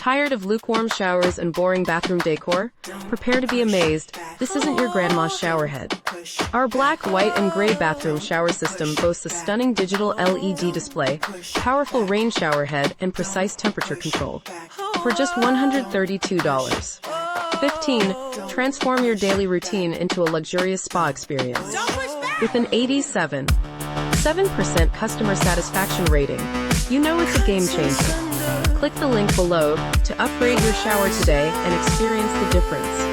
Tired of lukewarm showers and boring bathroom decor? Prepare to be amazed. This isn't your grandma's shower head. Our black, white, and gray bathroom shower system boasts a stunning digital LED display, powerful rain shower head, and precise temperature control. For just $132. 15. Transform your daily routine into a luxurious spa experience. With an 87.7% customer satisfaction rating, you know it's a game changer. Click the link below to upgrade your shower today and experience the difference.